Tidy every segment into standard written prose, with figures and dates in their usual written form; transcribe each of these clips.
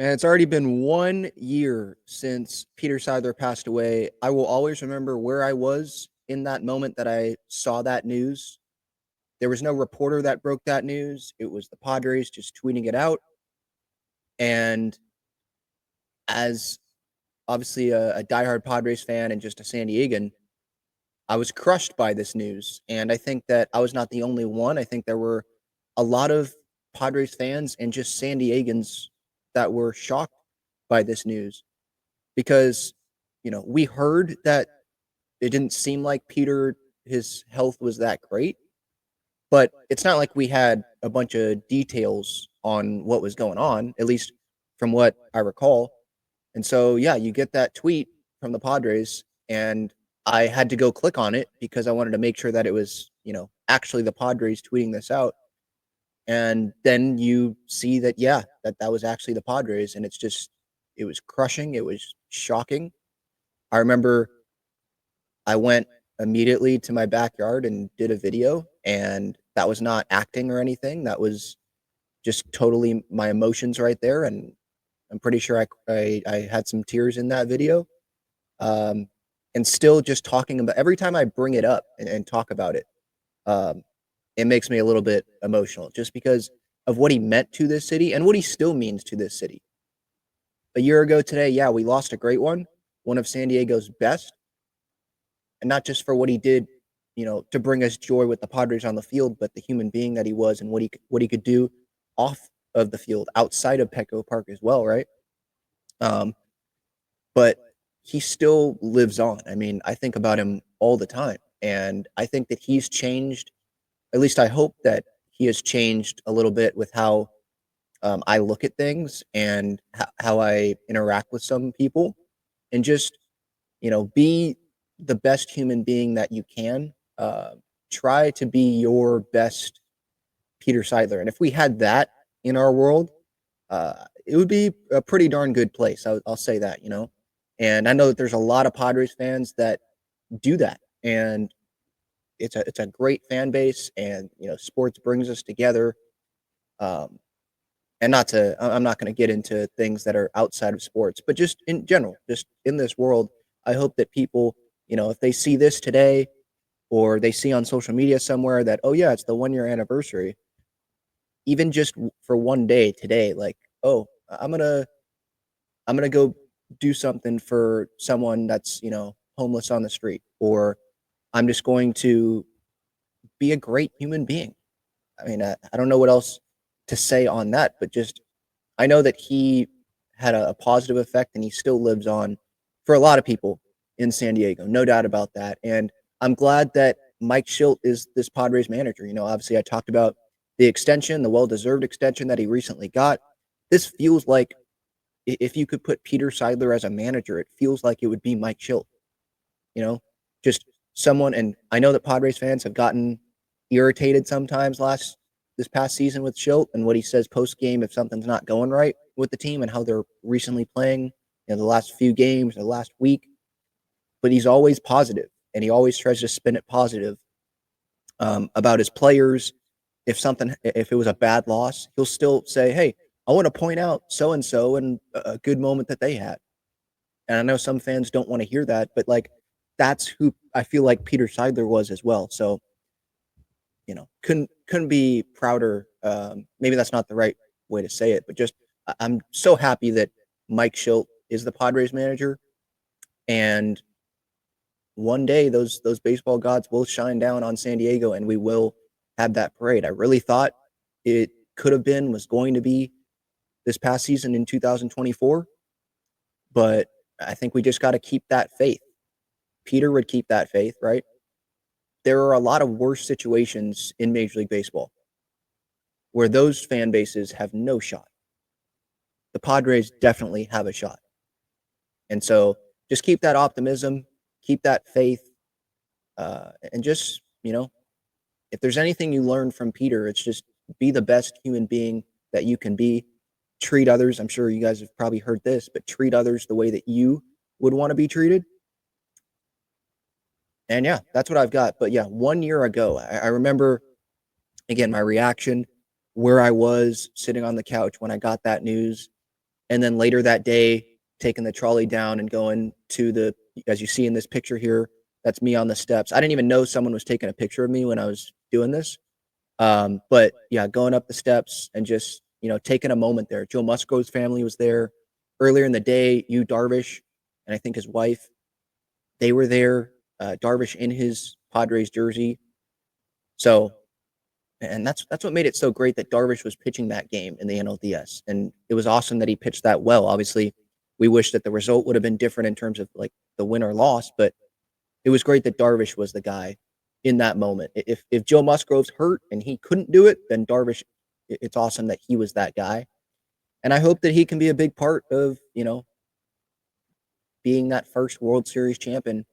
Man, it's already been 1 year since Peter Seidler passed away. I will always remember where I was in that moment that I saw that news. There was no reporter that broke that news. It was the Padres just tweeting it out. And as obviously a diehard Padres fan and just a San Diegan, I was crushed by this news. And I think that I was not the only one. I think there were a lot of Padres fans and just San Diegans that were shocked by this news because we heard that it didn't seem like Peter his health was that great, but it's not like we had a bunch of details on what was going on, at least from what I recall. And so yeah, you get that tweet from the Padres, and I had to go click on it because I wanted to make sure that it was, actually the Padres tweeting this out. And then you see that yeah, that was actually the Padres, and it was crushing, it was shocking. I remember I went immediately to my backyard and did a video, and that was not acting or anything. That was just totally my emotions right there, and I'm pretty sure I had some tears in that video. Um, and still just talking about every time I bring it up and talk about it, um, it makes me a little bit emotional just because of what he meant to this city and what he still means to this city. A year ago today, yeah, we lost a great one of San Diego's best, and not just for what he did, to bring us joy with the Padres on the field, but the human being that he was and what he could do off of the field, outside of Petco Park as well, right? Um, but he still lives on. I mean, I think about him all the time, and I think that he's changed. At least I hope that he has changed a little bit with how I look at things and how I interact with some people, and just be the best human being that you can. Try to be your best Peter Seidler. And if we had that in our world, it would be a pretty darn good place. I'll say that. And I know that there's a lot of Padres fans that do that. And it's a great fan base. And, sports brings us together. Um, and I'm not going to get into things that are outside of sports, but just in general, just in this world, I hope that people, if they see this today or they see on social media somewhere that, oh yeah, it's the 1 year anniversary, even just for one day today, like, oh, I'm going to go do something for someone that's, homeless on the street, or I'm just going to be a great human being. I mean, I don't know what else to say on that, but just I know that he had a positive effect, and he still lives on for a lot of people in San Diego, no doubt about that. And I'm glad that Mike Schilt is this Padres manager. Obviously, I talked about the extension, the well-deserved extension that he recently got. This feels like if you could put Peter Seidler as a manager, it feels like it would be Mike Schilt. You know, just someone. And I know that Padres fans have gotten irritated sometimes this past season with Schilt and what he says post game if something's not going right with the team and how they're recently playing, the last few games, the last week. But he's always positive, and he always tries to spin it positive about his players. If it was a bad loss, he'll still say, "Hey, I want to point out so and so and a good moment that they had." And I know some fans don't want to hear that, but like that's who I feel like Peter Seidler was as well. So couldn't be prouder. Maybe that's not the right way to say it, but just I'm so happy that Mike Schilt is the Padres manager, and one day those baseball gods will shine down on San Diego, and we will have that parade. I really thought it was going to be this past season in 2024, but I think we just got to keep that faith. Peter would keep that faith, right? There are a lot of worse situations in Major League Baseball where those fan bases have no shot. The Padres definitely have a shot. And so just keep that optimism, keep that faith, and just, if there's anything you learn from Peter, it's just be the best human being that you can be. Treat others. I'm sure you guys have probably heard this, but treat others the way that you would want to be treated. And yeah, that's what I've got. But yeah, 1 year ago, I remember, again, my reaction, where I was sitting on the couch when I got that news. and then later that day, taking the trolley down and going to the as you see in this picture here, that's me on the steps. I didn't even know someone was taking a picture of me when I was doing this. But yeah, going up the steps and just, taking a moment there. Joe Musgrove's family was there. Earlier in the day, Darvish, and I think his wife, they were there. Darvish in his Padres jersey. So, and that's what made it so great that Darvish was pitching that game in the NLDS, and it was awesome that he pitched that well. Obviously, we wish that the result would have been different in terms of like the win or loss, but it was great that Darvish was the guy in that moment. If Joe Musgrove's hurt and he couldn't do it, then Darvish, it's awesome that he was that guy. And I hope that he can be a big part of, being that first World Series champion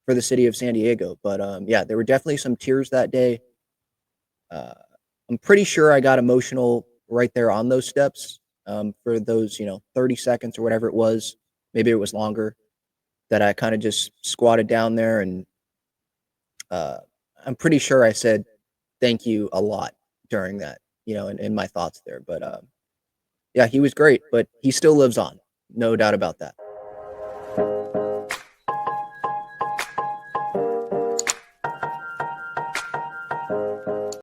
for the city of San Diego. But yeah, there were definitely some tears that day. Uh, I'm pretty sure I got emotional right there on those steps for those, 30 seconds or whatever it was. Maybe it was longer that I kind of just squatted down there, and uh, I'm pretty sure I said thank you a lot during that, in my thoughts there. But yeah, he was great, but he still lives on. No doubt about that.